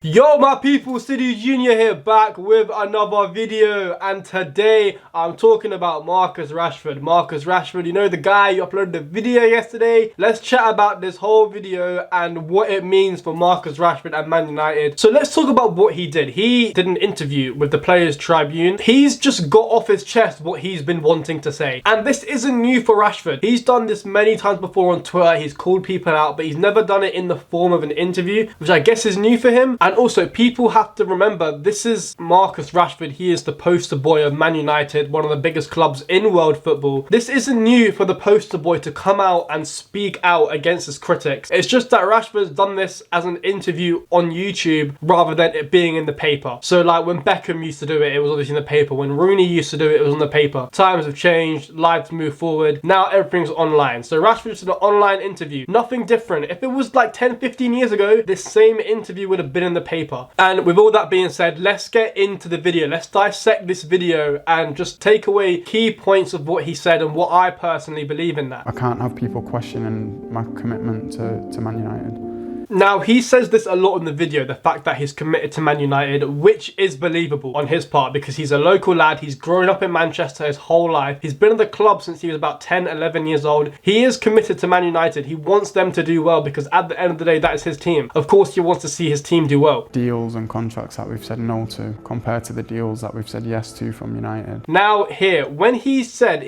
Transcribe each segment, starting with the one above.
Yo my people, SidhuJr here, back with another video, and today I'm talking about Marcus Rashford. Marcus Rashford, you know, the guy who uploaded the video yesterday. Let's chat about this whole video and what it means for Marcus Rashford and Man United. So let's talk about what he did. He did an interview with the Players Tribune. He's just got off his chest what he's been wanting to say. And this isn't new for Rashford. He's done this many times before on Twitter. He's called people out, but he's never done it in the form of an interview, which I guess is new for him. And also, people have to remember, this is Marcus Rashford. He is the poster boy of Man United, one of the biggest clubs in world football. This isn't new for the poster boy to come out and speak out against his critics. It's just that Rashford's done this as an interview on YouTube rather than it being in the paper. So like when Beckham used to do it, it was obviously in the paper. When Rooney used to do it, it was on the paper. Times have changed, lives move forward. Now everything's online. So Rashford's did an online interview. Nothing different. If it was like 10, 15 years ago, this same interview would have been in the paper. And with all that being said, let's get into the video. Let's dissect this video and just take away key points of what he said and what I personally believe in that. I can't have people questioning my commitment to Man United. Now, he says this a lot in the video, the fact that he's committed to Man United, which is believable on his part because he's a local lad. He's grown up in Manchester his whole life. He's been at the club since he was about 10, 11 years old. He is committed to Man United. He wants them to do well because at the end of the day, that is his team. Of course, he wants to see his team do well. Deals and contracts that we've said no to compared to the deals that we've said yes to from United. Now here, when he said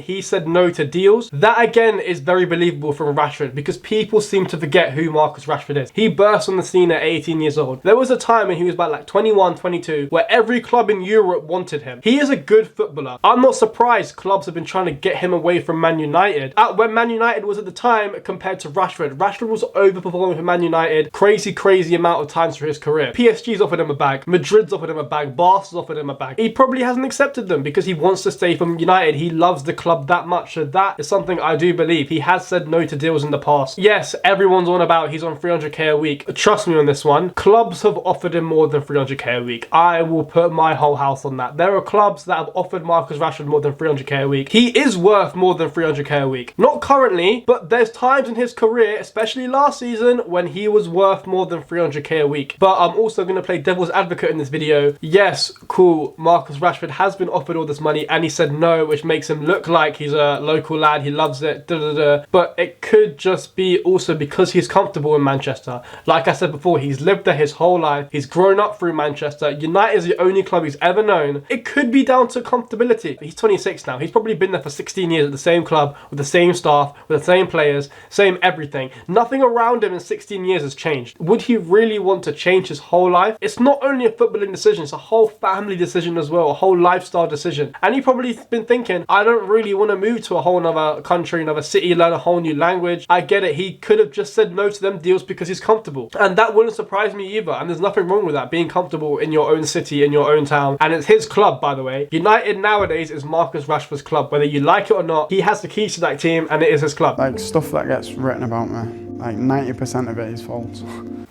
no to deals, that again is very believable from Rashford because people seem to forget who Marcus Rashford is. He burst on the scene at 18 years old. There was a time when he was about like 21, 22, where every club in Europe wanted him. He is a good footballer. I'm not surprised clubs have been trying to get him away from Man United. When Man United was at the time compared to Rashford. Rashford was overperforming for Man United crazy amount of times for his career. PSG's offered him a bag. Madrid's offered him a bag. Barca's offered him a bag. He probably hasn't accepted them because he wants to stay from United. He loves the club that much. So that is something I do believe. He has said no to deals in the past. Yes, everyone's on about he's on 300k a week. Trust me on this one. Clubs have offered him more than 300k a week. I will put my whole house on that. There are clubs that have offered Marcus Rashford more than 300k a week. He is worth more than 300k a week. Not currently, but there's times in his career, especially last season, when he was worth more than 300k a week. But I'm also going to play devil's advocate in this video. Yes, cool, Marcus Rashford has been offered all this money and he said no, which makes him look like he's a local lad, he loves it, but it could just be also because he's comfortable in Manchester. Like I said before, he's lived there his whole life. He's grown up through Manchester. United is the only club he's ever known. It could be down to comfortability. He's 26 now. He's probably been there for 16 years at the same club, with the same staff, with the same players, same everything. Nothing around him in 16 years has changed. Would he really want to change his whole life? It's not only a footballing decision, it's a whole family decision as well, a whole lifestyle decision. And he probably been thinking, I don't really want to move to a whole other country, another city, learn a whole new language. I get it. He could have just said no to them deals because he's comfortable. And that wouldn't surprise me either, and there's nothing wrong with that, being comfortable in your own city, in your own town. And it's his club, by the way. United nowadays is Marcus Rashford's club. Whether you like it or not, he has the keys to that team and it is his club. Like stuff that gets written about me, like 90% of it is false.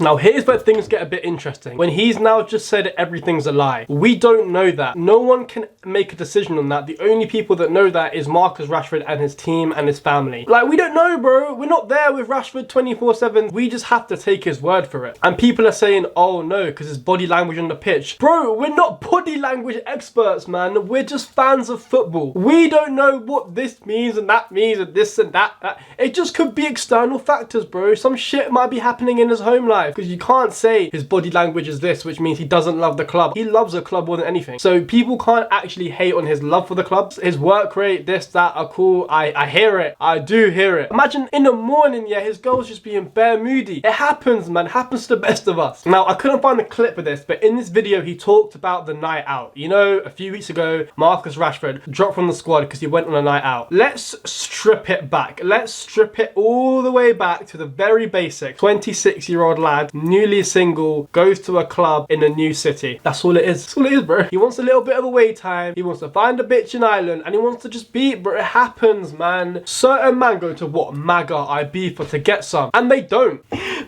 Now here's where things get a bit interesting. When he's now just said everything's a lie. We don't know that. No one can make a decision on that. The only people that know that is Marcus Rashford and his team and his family. Like, we don't know, bro. We're not there with Rashford 24/7. We just have to take his word for it. And people are saying, oh no, because his body language on the pitch. Bro, we're not body language experts, man. We're just fans of football. We don't know what this means and that means and this and that. It just could be external factors, bro. Some shit might be happening in his home life. Because you can't say his body language is this, which means he doesn't love the club. He loves the club more than anything. So people can't actually hate on his love for the club. His work rate, this, that are cool. I hear it. I do hear it. Imagine in the morning, yeah, his girl's just being bare moody. It happens, man. It happens to the best of us. Now, I couldn't find the clip of this, but in this video, he talked about the night out. You know, a few weeks ago, Marcus Rashford dropped from the squad because he went on a night out. Let's strip it back. Let's strip it all the way back to the very basic. 26-year-old lad, newly single, goes to a club in a new city. That's all it is. That's all it is, bro. He wants a little bit of away time. He wants to find a bitch in Ireland and he wants to just beat, bro. It happens, man. Certain man go to what? MAGA, Ibiza to get some. And they don't.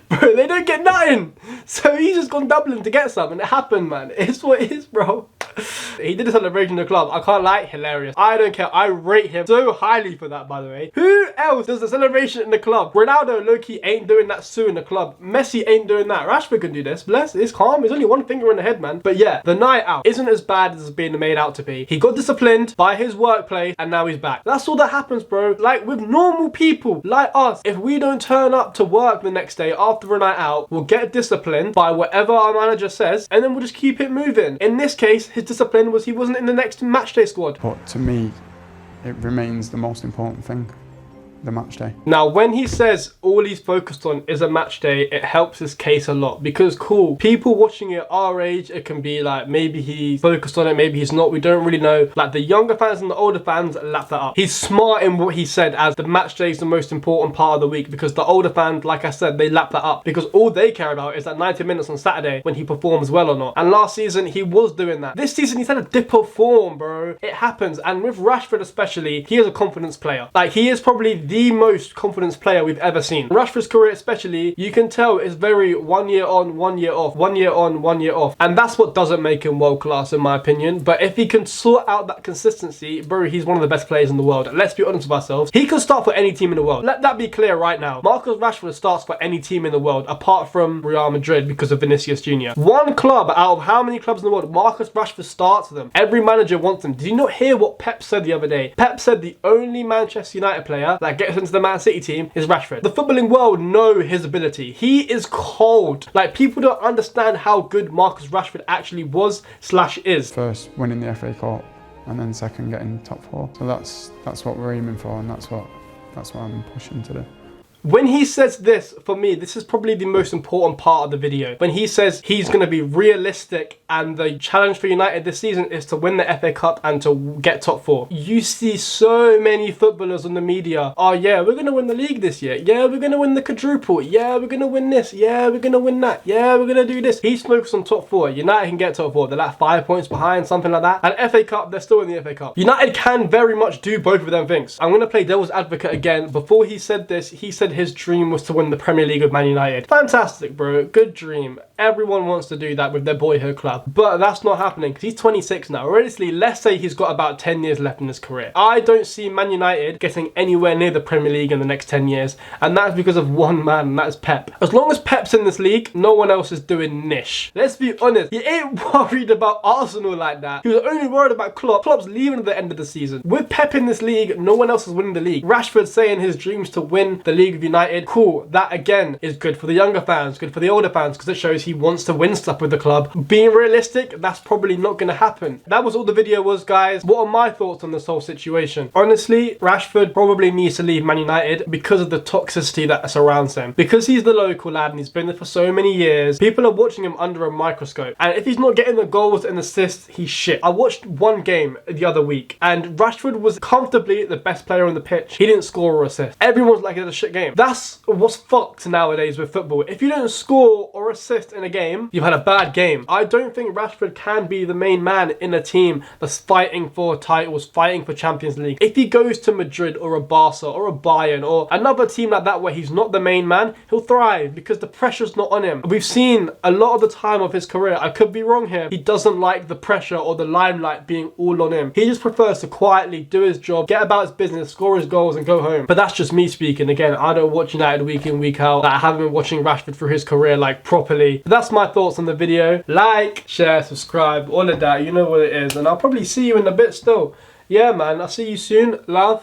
Bro, they don't get nothing. So he's just gone Dublin to get some and it happened, man. It's what it is, bro. He did a celebration in the club. I can't lie, hilarious. I don't care. I rate him so highly for that, by the way. Who else does a celebration in the club? Ronaldo, low-key, ain't doing that soon in the club. Messi ain't doing that. Rashford can do this. Bless, it's calm. There's only one finger in the head, man. But yeah, the night out isn't as bad as it's being made out to be. He got disciplined by his workplace and now he's back. That's all that happens, bro. Like with normal people like us, if we don't turn up to work the next day after a night out, we'll get disciplined by whatever our manager says and then we'll just keep it moving. In this case, his discipline was he wasn't in the next matchday squad. But to me, it remains the most important thing, the match day. Now, when he says all he's focused on is a match day, it helps his case a lot because cool, people watching it our age, it can be like maybe he's focused on it, maybe he's not, we don't really know. Like the younger fans and the older fans lap that up. He's smart in what he said as the match day is the most important part of the week because the older fans, like I said, they lap that up because all they care about is that 90 minutes on Saturday when he performs well or not. And last season he was doing that. This season he's had a dip of form, bro. It happens. And with Rashford especially, he is a confidence player. Like he is probably the most confidence player we've ever seen. Rashford's career especially, you can tell is very 1 year on, 1 year off, 1 year on, 1 year off. And that's what doesn't make him world class in my opinion. But if he can sort out that consistency, bro, he's one of the best players in the world. Let's be honest with ourselves. He can start for any team in the world. Let that be clear right now. Marcus Rashford starts for any team in the world apart from Real Madrid because of Vinicius Jr. One club out of how many clubs in the world, Marcus Rashford starts for them. Every manager wants him. Did you not hear what Pep said the other day? Pep said the only Manchester United player that gets into the Man City team is Rashford. The footballing world know his ability. He is cold. Like people don't understand how good Marcus Rashford actually was / is. First winning the FA Cup and then second getting top 4. So that's what we're aiming for and that's what I'm pushing to do. When he says this, for me, this is probably the most important part of the video. When he says he's going to be realistic and the challenge for United this season is to win the FA Cup and to get top 4. You see so many footballers on the media, oh yeah, we're going to win the league this year. Yeah, we're going to win the quadruple. Yeah, we're going to win this. Yeah, we're going to win that. Yeah, we're going to do this. He's focused on top 4. United can get top 4. They're like 5 points behind, something like that. And FA Cup, they're still in the FA Cup. United can very much do both of them things. I'm going to play devil's advocate again. Before he said this, he said his dream was to win the Premier League with Man United. Fantastic, bro. Good dream. Everyone wants to do that with their boyhood club. But that's not happening because he's 26 now. Realistically, let's say he's got about 10 years left in his career. I don't see Man United getting anywhere near the Premier League in the next 10 years. And that's because of one man, and that is Pep. As long as Pep's in this league, no one else is doing niche. Let's be honest. He ain't worried about Arsenal like that. He was only worried about Klopp. Klopp's leaving at the end of the season. With Pep in this league, no one else is winning the league. Rashford saying his dreams to win the league of United. Cool. That again is good for the younger fans, good for the older fans because it shows he wants to win stuff with the club. Being realistic, that's probably not going to happen. That was all the video was, guys. What are my thoughts on this whole situation? Honestly, Rashford probably needs to leave Man United because of the toxicity that surrounds him. Because he's the local lad and he's been there for so many years, people are watching him under a microscope. And if he's not getting the goals and assists, he's shit. I watched one game the other week and Rashford was comfortably the best player on the pitch. He didn't score or assist. Everyone's like, it's a shit game. That's what's fucked nowadays with football. If you don't score or assist in a game, you've had a bad game. I don't think Rashford can be the main man in a team that's fighting for titles, fighting for Champions League. If he goes to Madrid or a Barca or a Bayern or another team like that where he's not the main man, he'll thrive because the pressure's not on him. We've seen a lot of the time of his career, I could be wrong here, he doesn't like the pressure or the limelight being all on him. He just prefers to quietly do his job, get about his business, score his goals and go home. But that's just me speaking. Again, I don't watch United week in, week out. I haven't been watching Rashford through his career like properly. But that's my thoughts on the video. Like, share, subscribe, all of that. You know what it is. And I'll probably see you in a bit still. Yeah, man. I'll see you soon. Love.